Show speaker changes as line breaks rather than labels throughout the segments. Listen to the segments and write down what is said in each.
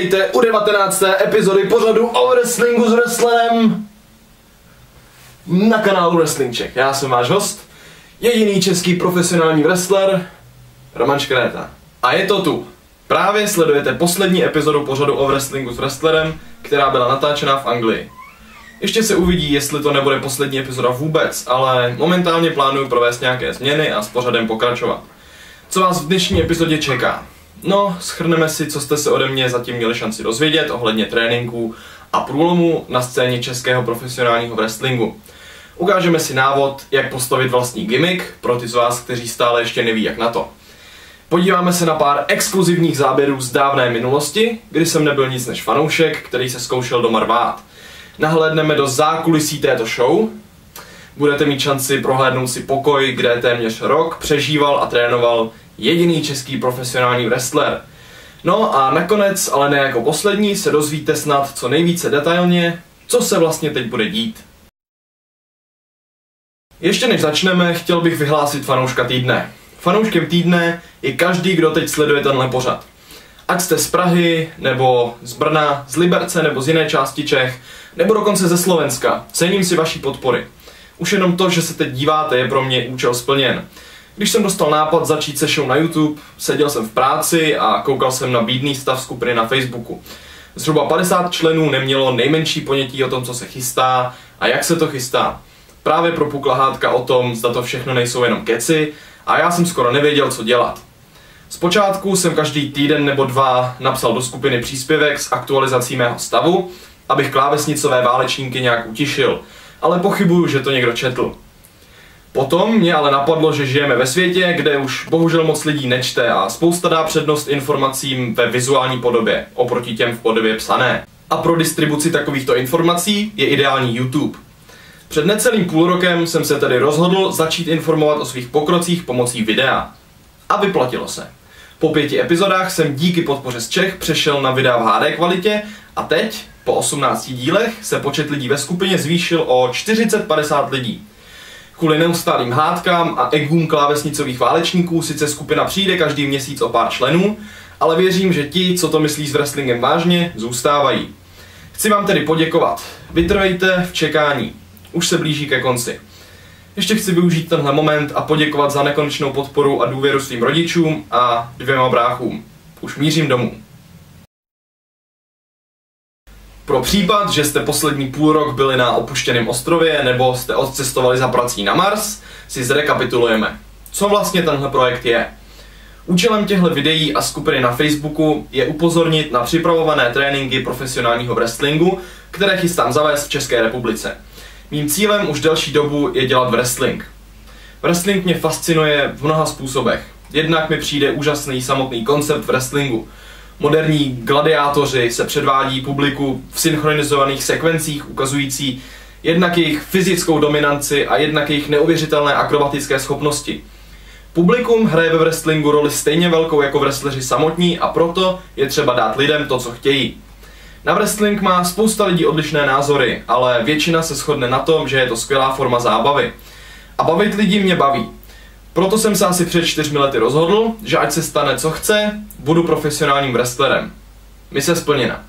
Vítejte u 19. epizody pořadu o wrestlingu s wrestlerem na kanálu Wrestling Czech. Já jsem váš host, jediný český profesionální wrestler, Roman Škréta. A je to tu. Právě sledujete poslední epizodu pořadu o wrestlingu s wrestlerem, která byla natáčena v Anglii. Ještě se uvidí, jestli to nebude poslední epizoda vůbec, ale momentálně plánuju provést nějaké změny a s pořadem pokračovat. Co vás v dnešní epizodě čeká? No, shrneme si, co jste se ode mě zatím měli šanci dozvědět ohledně tréninku a průlomu na scéně českého profesionálního wrestlingu. Ukážeme si návod, jak postavit vlastní gimmick pro ty z vás, kteří stále ještě neví, jak na to. Podíváme se na pár exkluzivních záběrů z dávné minulosti, kdy jsem nebyl nic než fanoušek, který se zkoušel doma rvát. Nahlédneme do zákulisí této show. Budete mít šanci prohlédnout si pokoj, kde téměř rok přežíval a trénoval jediný český profesionální wrestler. No a nakonec, ale ne jako poslední, se dozvíte snad co nejvíce detailně, co se vlastně teď bude dít. Ještě než začneme, chtěl bych vyhlásit fanouška týdne. Fanouškem týdne je každý, kdo teď sleduje tenhle pořad. Ať jste z Prahy, nebo z Brna, z Liberce, nebo z jiné části Čech, nebo dokonce ze Slovenska. Cením si vaší podpory. Už jenom to, že se teď díváte, je pro mě účel splněn. Když jsem dostal nápad začít se show na YouTube, seděl jsem v práci a koukal jsem na bídný stav skupiny na Facebooku. Zhruba 50 členů nemělo nejmenší ponětí o tom, co se chystá a jak se to chystá. Právě propukla hádka o tom, zda to všechno nejsou jenom keci a já jsem skoro nevěděl, co dělat. Zpočátku jsem každý týden nebo dva napsal do skupiny příspěvek s aktualizací mého stavu, abych klávesnicové válečníky nějak utišil, ale pochybuju, že to někdo četl. Potom mě ale napadlo, že žijeme ve světě, kde už bohužel moc lidí nečte a spousta dá přednost informacím ve vizuální podobě, oproti těm v podobě psané. A pro distribuci takovýchto informací je ideální YouTube. Před necelým půl rokem jsem se tedy rozhodl začít informovat o svých pokrocích pomocí videa. A vyplatilo se. Po 5 epizodách jsem díky podpoře z Čech přešel na videa v HD kvalitě a teď, po 18 dílech, se počet lidí ve skupině zvýšil o 40-50 lidí. Kvůli neustálým hádkám a egům klávesnicových válečníků sice skupina přijde každý měsíc o pár členů, ale věřím, že ti, co to myslí s wrestlingem vážně, zůstávají. Chci vám tedy poděkovat. Vytrvejte v čekání. Už se blíží ke konci. Ještě chci využít tenhle moment a poděkovat za nekonečnou podporu a důvěru svým rodičům a 2 bráchům. Už mířím domů. Pro případ, že jste poslední půl rok byli na opuštěném ostrově nebo jste odcestovali za prací na Mars, si zrekapitulujeme. Co vlastně tenhle projekt je? Účelem těchto videí a skupiny na Facebooku je upozornit na připravované tréninky profesionálního wrestlingu, které chystám zavést v České republice. Mým cílem už delší dobu je dělat wrestling. Wrestling mě fascinuje v mnoha způsobech. Jednak mi přijde úžasný samotný koncept wrestlingu. Moderní gladiátoři se předvádí publiku v synchronizovaných sekvencích ukazující jednak jejich fyzickou dominanci a jednak jejich neuvěřitelné akrobatické schopnosti. Publikum hraje ve wrestlingu roli stejně velkou jako wrestleři samotní a proto je třeba dát lidem to, co chtějí. Na wrestling má spousta lidí odlišné názory, ale většina se shodne na tom, že je to skvělá forma zábavy. A bavit lidi mě baví. Proto jsem se asi před 4 lety rozhodl, že ať se stane co chce, budu profesionálním wrestlerem. Mise splněna.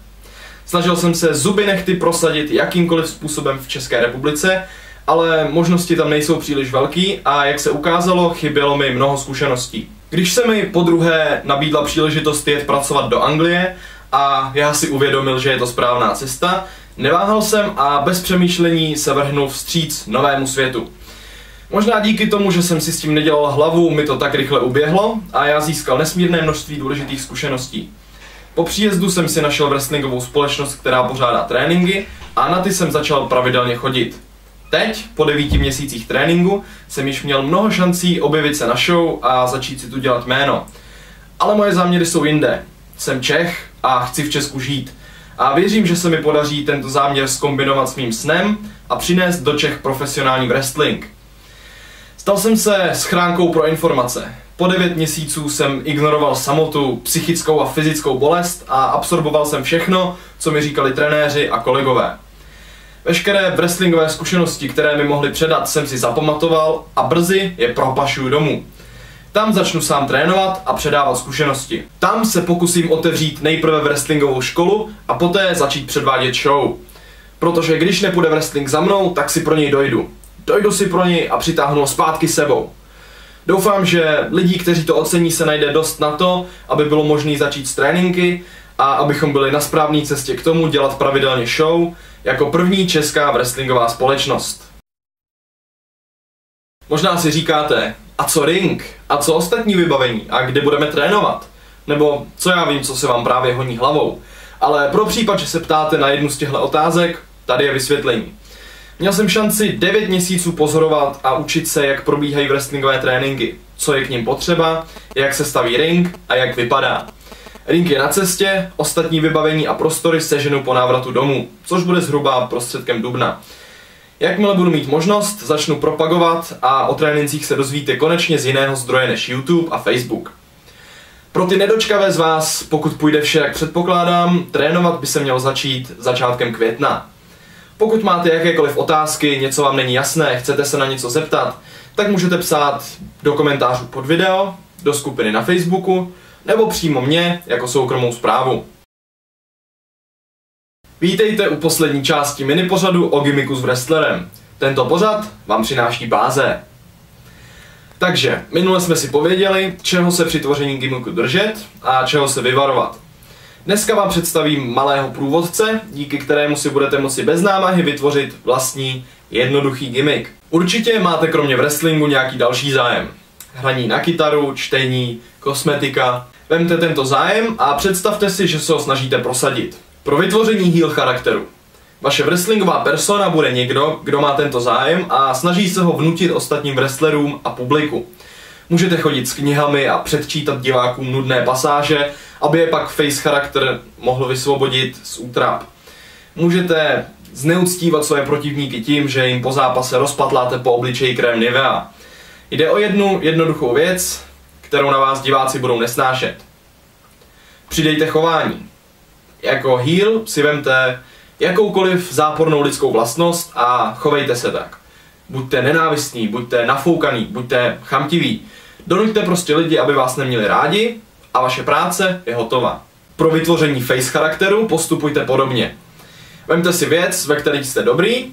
Snažil jsem se zuby nehty prosadit jakýmkoliv způsobem v České republice, ale možnosti tam nejsou příliš velký a jak se ukázalo, chybělo mi mnoho zkušeností. Když se mi podruhé nabídla příležitost jet pracovat do Anglie a já si uvědomil, že je to správná cesta, neváhal jsem a bez přemýšlení se vrhnul vstříc novému světu. Možná díky tomu, že jsem si s tím nedělal hlavu, mi to tak rychle uběhlo a já získal nesmírné množství důležitých zkušeností. Po příjezdu jsem si našel wrestlingovou společnost, která pořádá tréninky a na ty jsem začal pravidelně chodit. Teď, po 9 měsících tréninku, jsem již měl mnoho šancí objevit se na show a začít si tu dělat jméno. Ale moje záměry jsou jinde. Jsem Čech a chci v Česku žít. A věřím, že se mi podaří tento záměr zkombinovat s mým snem a přinést do Čech profesionální wrestling. Stal jsem se schránkou pro informace. Po 9 měsíců jsem ignoroval samotu, psychickou a fyzickou bolest a absorboval jsem všechno, co mi říkali trenéři a kolegové. Veškeré wrestlingové zkušenosti, které mi mohli předat, jsem si zapamatoval a brzy je propašuju domů. Tam začnu sám trénovat a předávat zkušenosti. Tam se pokusím otevřít nejprve wrestlingovou školu a poté začít předvádět show. Protože když nepůjde wrestling za mnou, tak si pro něj dojdu. Dojdu si pro něj a přitáhnu ho zpátky sebou. Doufám, že lidí, kteří to ocení, se najde dost na to, aby bylo možné začít s tréninky a abychom byli na správné cestě k tomu dělat pravidelně show jako první česká wrestlingová společnost. Možná si říkáte, a co ring? A co ostatní vybavení? A kde budeme trénovat? Nebo co já vím, co se vám právě honí hlavou. Ale pro případ, že se ptáte na jednu z těchto otázek, tady je vysvětlení. Měl jsem šanci 9 měsíců pozorovat a učit se, jak probíhají wrestlingové tréninky, co je k nim potřeba, jak se staví ring a jak vypadá. Ring je na cestě, ostatní vybavení a prostory seženu po návratu domů, což bude zhruba prostředkem dubna. Jakmile budu mít možnost, začnu propagovat a o trénincích se dozvíte konečně z jiného zdroje než YouTube a Facebook. Pro ty nedočkavé z vás, pokud půjde vše jak předpokládám, trénovat by se mělo začít začátkem května. Pokud máte jakékoliv otázky, něco vám není jasné, chcete se na něco zeptat, tak můžete psát do komentářů pod video, do skupiny na Facebooku, nebo přímo mě jako soukromou zprávu. Vítejte u poslední části minipořadu o gimmicku s wrestlerem. Tento pořad vám přináší Báze. Takže, minule jsme si pověděli, čeho se při tvoření gimmicku držet a čeho se vyvarovat. Dneska vám představím malého průvodce, díky kterému si budete moci bez námahy vytvořit vlastní jednoduchý gimmick. Určitě máte kromě wrestlingu nějaký další zájem. Hraní na kytaru, čtení, kosmetika. Vemte tento zájem a představte si, že se ho snažíte prosadit. Pro vytvoření heel charakteru. Vaše wrestlingová persona bude někdo, kdo má tento zájem a snaží se ho vnutit ostatním wrestlerům a publiku. Můžete chodit s knihami a předčítat divákům nudné pasáže, aby je pak face charakter mohl vysvobodit z útrap. Můžete zneuctívat své protivníky tím, že jim po zápase rozpatláte po obličeji krém Nivea. Jde o jednu jednoduchou věc, kterou na vás diváci budou nesnášet. Přidejte chování. Jako heel si vemte jakoukoliv zápornou lidskou vlastnost a chovejte se tak. Buďte nenávistní, buďte nafoukaný, buďte chamtiví. Donuďte prostě lidi, aby vás neměli rádi a vaše práce je hotová. Pro vytvoření face charakteru postupujte podobně. Vemte si věc, ve které jste dobrý,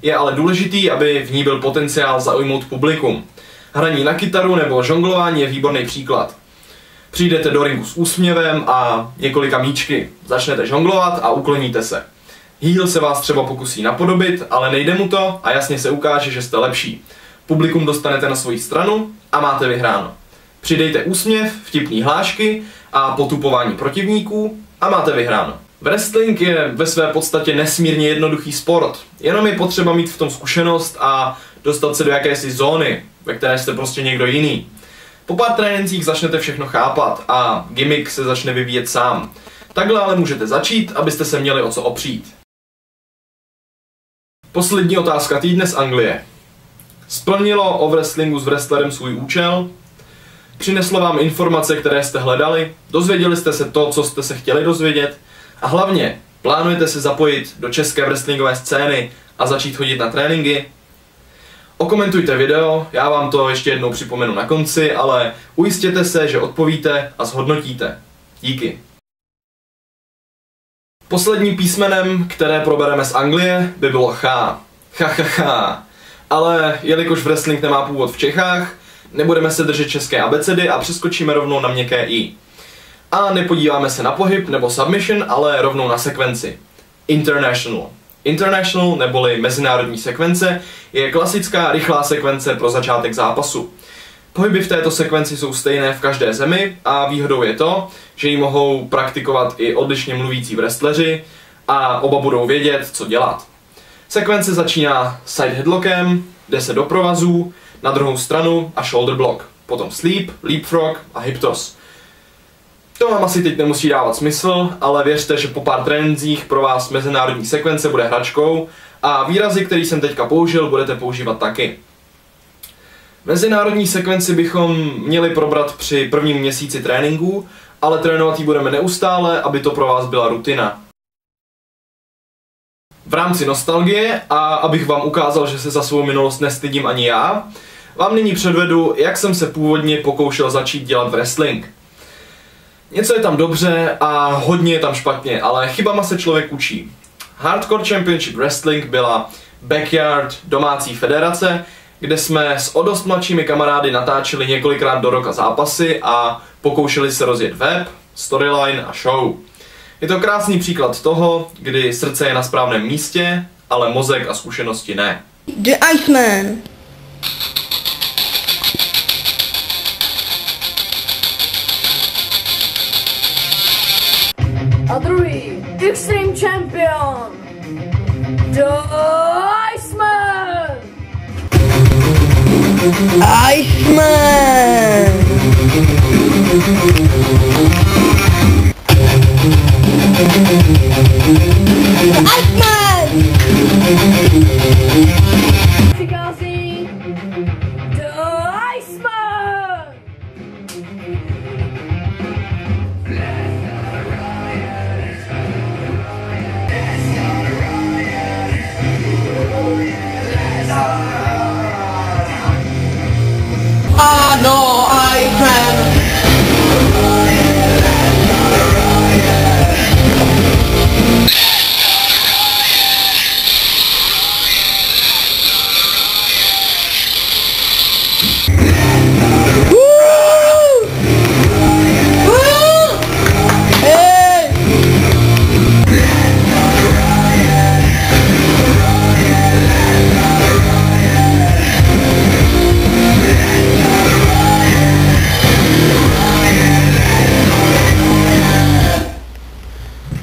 je ale důležitý, aby v ní byl potenciál zaujmout publikum. Hraní na kytaru nebo žonglování je výborný příklad. Přijdete do ringu s úsměvem a několika míčky. Začnete žonglovat a ukloníte se. Heel se vás třeba pokusí napodobit, ale nejde mu to a jasně se ukáže, že jste lepší. Publikum dostanete na svoji stranu a máte vyhráno. Přidejte úsměv, vtipný hlášky a potupování protivníků a máte vyhráno. Wrestling je ve své podstatě nesmírně jednoduchý sport, jenom je potřeba mít v tom zkušenost a dostat se do jakési zóny, ve které jste prostě někdo jiný. Po pár trénincích začnete všechno chápat a gimmick se začne vyvíjet sám. Takhle ale můžete začít, abyste se měli o co opřít. Poslední otázka týdne z Anglie. Splnilo o wrestlingu s wrestlerem svůj účel? Přineslo vám informace, které jste hledali? Dozvěděli jste se to, co jste se chtěli dozvědět? A hlavně, plánujete se zapojit do české wrestlingové scény a začít chodit na tréninky? Okomentujte video, já vám to ještě jednou připomenu na konci, ale ujistěte se, že odpovíte a zhodnotíte. Díky. Posledním písmenem, které probereme z Anglie, by bylo Ch. Ale jelikož wrestling nemá původ v Čechách, nebudeme se držet české abecedy a přeskočíme rovnou na měkké I. A nepodíváme se na pohyb nebo submission, ale rovnou na sekvenci. International. International, neboli mezinárodní sekvence, je klasická rychlá sekvence pro začátek zápasu. Pohyby v této sekvenci jsou stejné v každé zemi a výhodou je to, že ji mohou praktikovat i odlišně mluvící wrestleři a oba budou vědět, co dělat. Sekvence začíná side headlockem, jde se do provazů, na druhou stranu a shoulder block, potom sleep, leapfrog a hip toss. To vám asi teď nemusí dávat smysl, ale věřte, že po pár trénincích pro vás mezinárodní sekvence bude hračkou a výrazy, který jsem teďka použil, budete používat taky. Mezinárodní sekvenci bychom měli probrat při prvním měsíci tréninku, ale trénovat ji budeme neustále, aby to pro vás byla rutina. V rámci nostalgie a abych vám ukázal, že se za svou minulost nestydím ani já, vám nyní předvedu, jak jsem se původně pokoušel začít dělat wrestling. Něco je tam dobře a hodně je tam špatně, ale chybama se člověk učí. Hardcore Championship Wrestling byla backyard domácí federace, kde jsme s o dost mladšími kamarády natáčeli několikrát do roka zápasy a pokoušeli se rozjet web, storyline a show. Je to krásný příklad toho, kdy srdce je na správném místě, ale mozek a zkušenosti ne.
The Iceman.
A druhý Extreme Champion The Iceman.
Iceman. Iceman.
Přichází The Iceman.
No, Iceman.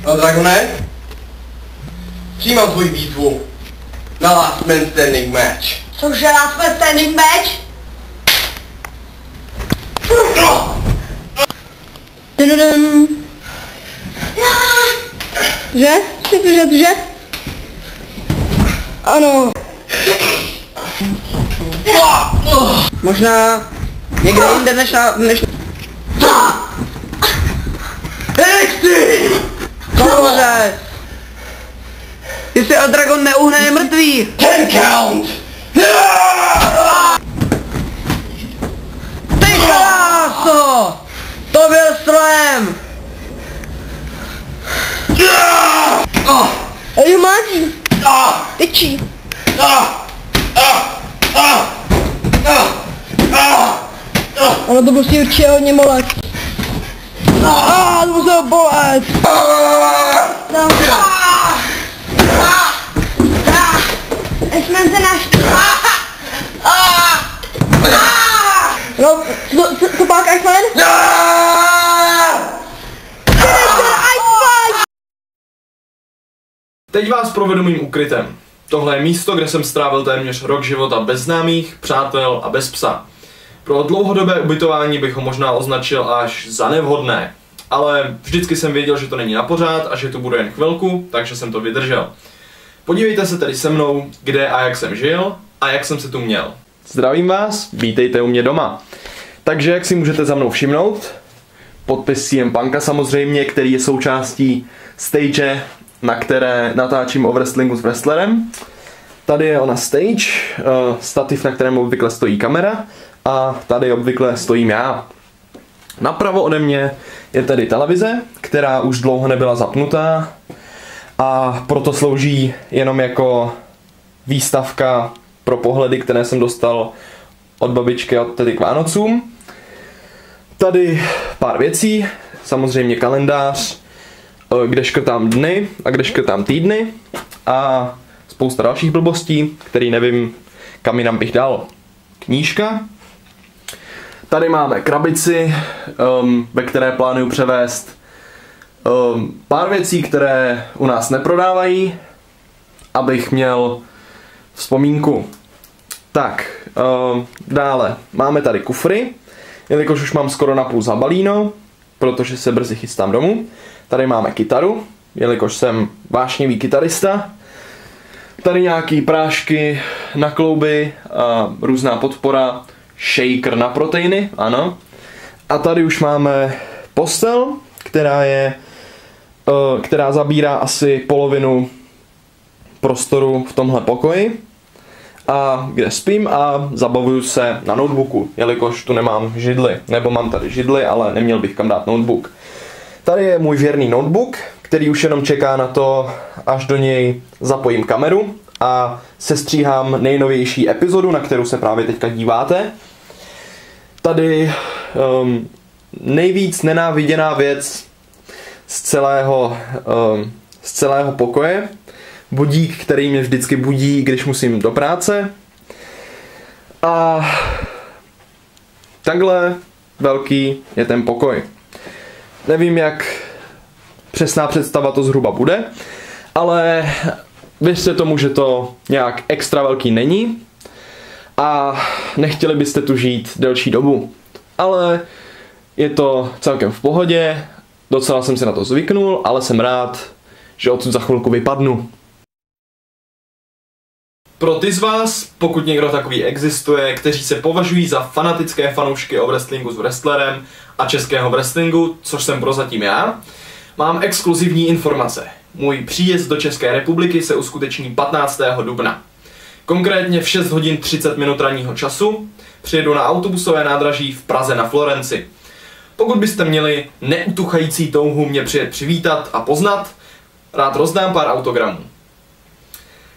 No Dragone, přijímám tvoji výzvu na Last Man Standing match.
Cože, Last Man Standing match? Dun. Že? Že? Ano. Možná někde jinde než
Nechci!
Kohoře! Jestli Dragon neuhne, je mrtvý!
10 count!
Ty kráso! To byl Slam! Ej, máš! Tyčí! Ono to musí určitě hodně molet. To muselo bolet! Jsme se našli. No, co pak, Iceman?
Teď vás provedu mým ukrytem. Tohle je místo, kde jsem strávil téměř rok života bez známých, přátel a bez psa. Pro dlouhodobé ubytování bych ho možná označil až za nevhodné, ale vždycky jsem věděl, že to není na pořád a že tu bude jen chvilku, takže jsem to vydržel. Podívejte se tedy se mnou, kde a jak jsem žil a jak jsem se tu měl. Zdravím vás, vítejte u mě doma. Takže jak si můžete za mnou všimnout, podpis CM Punka samozřejmě, který je součástí stage, na které natáčím o wrestlingu s wrestlerem. Tady je ona stage, stativ, na kterém obvykle stojí kamera, a tady obvykle stojím já. Napravo ode mě je tedy televize, která už dlouho nebyla zapnutá a proto slouží jenom jako výstavka pro pohledy, které jsem dostal od babičky a od tedy k Vánocům. Tady pár věcí, samozřejmě kalendář, kde škrtám dny a kde škrtám týdny a spousta dalších blbostí, který nevím, kam jinam bych dal. Knížka. Tady máme krabici, ve které plánuju převést pár věcí, které u nás neprodávají, abych měl vzpomínku. Tak, dále máme tady kufry, jelikož už mám skoro napůl zabalíno, protože se brzy chystám domů. Tady máme kytaru, jelikož jsem vášnivý kytarista. Tady nějaký prášky na klouby a různá podpora, shaker na proteiny, ano. A tady už máme postel, která zabírá asi polovinu prostoru v tomhle pokoji. a kde spím a zabavuju se na notebooku, jelikož tu nemám židli, nebo mám tady židli, ale neměl bych kam dát notebook. Tady je můj věrný notebook, který už jenom čeká na to, až do něj zapojím kameru a sestříhám nejnovější epizodu, na kterou se právě teďka díváte. Tady nejvíc nenáviděná věc z celého pokoje. Budík, který mě vždycky budí, když musím do práce. A takhle velký je ten pokoj. Nevím, jak přesná představa to zhruba bude, ale věřte tomu, že to nějak extra velký není a nechtěli byste tu žít delší dobu. Ale je to celkem v pohodě, docela jsem si na to zvyknul, ale jsem rád, že odsud za chvilku vypadnu. Pro ty z vás, pokud někdo takový existuje, kteří se považují za fanatické fanoušky o wrestlingu s wrestlerem a českého wrestlingu, což jsem prozatím já, mám exkluzivní informace. Můj příjezd do České republiky se uskuteční 15. dubna. Konkrétně v 6 hodin 30 minut ranního času přijedu na autobusové nádraží v Praze na Florenci. Pokud byste měli neutuchající touhu mě přijet přivítat a poznat, rád rozdám pár autogramů.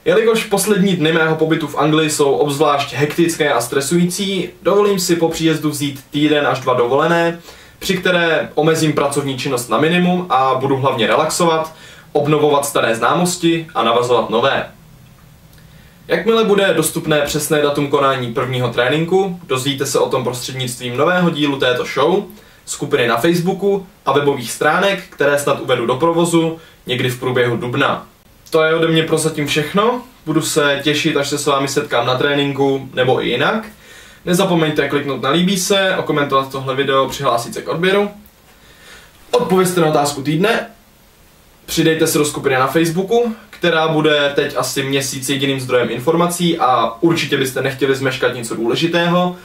Jelikož poslední dny mého pobytu v Anglii jsou obzvlášť hektické a stresující, dovolím si po příjezdu vzít týden až 2 dovolené, při které omezím pracovní činnost na minimum a budu hlavně relaxovat, obnovovat staré známosti a navazovat nové. Jakmile bude dostupné přesné datum konání prvního tréninku, dozvíte se o tom prostřednictvím nového dílu této show, skupiny na Facebooku a webových stránek, které snad uvedu do provozu někdy v průběhu dubna. To je ode mě prozatím všechno, budu se těšit, až se s vámi setkám na tréninku nebo i jinak. Nezapomeňte kliknout na líbí se, okomentovat tohle video, přihlásit se k odběru. Odpovězte na otázku týdne, přidejte se do skupiny na Facebooku, která bude teď asi měsíc jediným zdrojem informací a určitě byste nechtěli zmeškat něco důležitého.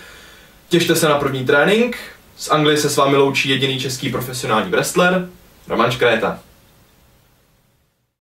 Těšte se na první trénink, z Anglie se s vámi loučí jediný český profesionální wrestler, Roman Škréta.